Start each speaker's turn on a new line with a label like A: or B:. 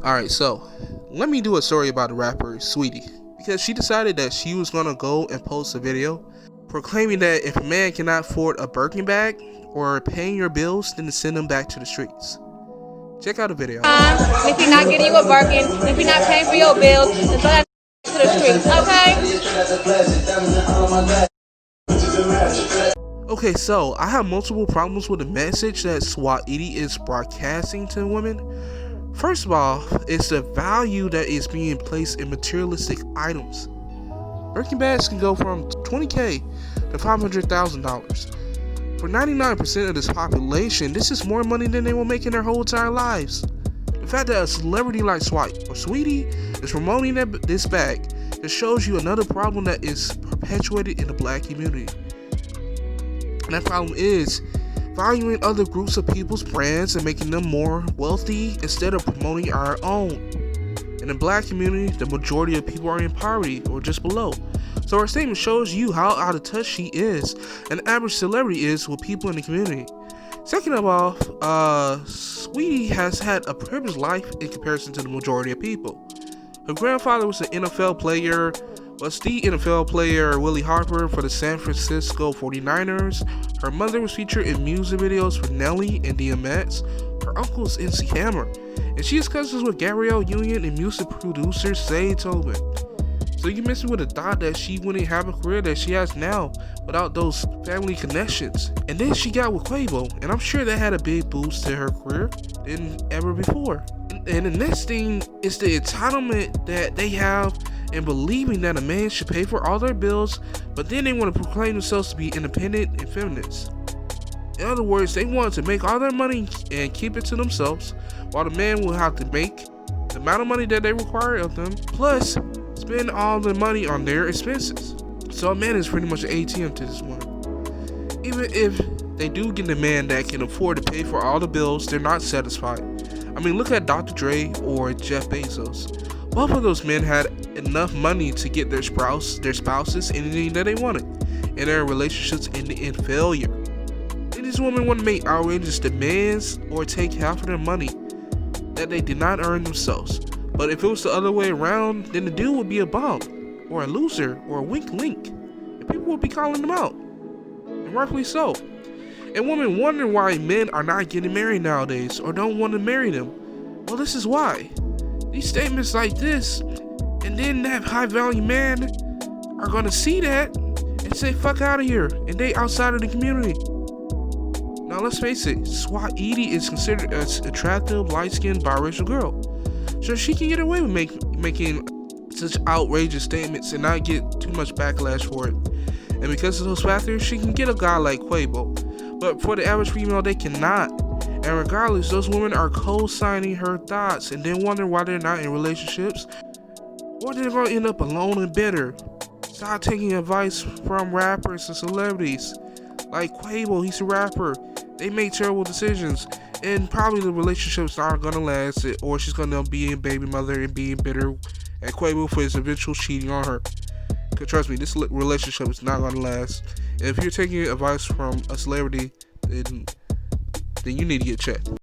A: Alright, so let me do a story about the rapper Saweetie, because she decided that she was gonna go and post a video proclaiming that if a man cannot afford a Birkin bag or paying your bills, then to send them back to the streets. Check out the video.
B: If you're not getting you a Birkin, if you're not paying for your bills, then throw that to the streets, okay?
A: Okay, so I have multiple problems with the message that Saweetie is broadcasting to women. First of all, it's the value that is being placed in materialistic items. Birkin bags can go from $20,000 to $500,000. For 99% of this population, this is more money than they will make in their whole entire lives. The fact that a celebrity like Saweetie is promoting this bag just shows you another problem that is perpetuated in the black community. And that problem is valuing other groups of people's brands and making them more wealthy instead of promoting our own. In the black community, the majority of people are in poverty or just below. So her statement shows you how out of touch she is, and the average celebrity is with people in the community. Second of all, Saweetie has had a privileged life in comparison to the majority of people. Her grandfather was the NFL player Willie Harper for the San Francisco 49ers. Her mother was featured in music videos for Nelly and DMX. Her uncle is MC Hammer, and she is cousins with Gabrielle Union and music producer Say Tobin. So you miss me with the thought that she wouldn't have a career that she has now without those family connections. And then she got with Quavo, and I'm sure that had a big boost to her career than ever before. And the next thing is the entitlement that they have in believing that a man should pay for all their bills, but then they want to proclaim themselves to be independent and feminists. In other words, they want to make all their money and keep it to themselves, while the man will have to make the amount of money that they require of them, plus spend all the money on their expenses. So a man is pretty much an ATM to this woman. Even if they do get a man that can afford to pay for all the bills, they're not satisfied. I mean, look at Dr. Dre or Jeff Bezos. Both of those men had enough money to get their spouses anything that they wanted, and their relationships ended in failure. And these women want to make outrageous demands or take half of their money that they did not earn themselves. But if it was the other way around, then the dude would be a bum, or a loser, or a weak link, and people would be calling them out, and rightfully so. And women wonder why men are not getting married nowadays, or don't want to marry them. Well, this is why. These statements like this, and then that high value man are gonna see that and say fuck out of here, and they outside of the community. Now let's face it, Saweetie is considered an attractive, light-skinned, biracial girl. So she can get away with making such outrageous statements and not get too much backlash for it. And because of those factors, she can get a guy like Quavo. But for the average female, they cannot. And regardless, those women are co-signing her thoughts and then wonder why they're not in relationships, or they're going to end up alone and bitter. Stop taking advice from rappers and celebrities. Like Quavo, he's a rapper. They make terrible decisions, and probably the relationship's not going to last, or she's going to be a baby mother and being bitter at Quavo for his eventual cheating on her. Because trust me, this relationship is not going to last. And if you're taking advice from a celebrity, then you need to get checked.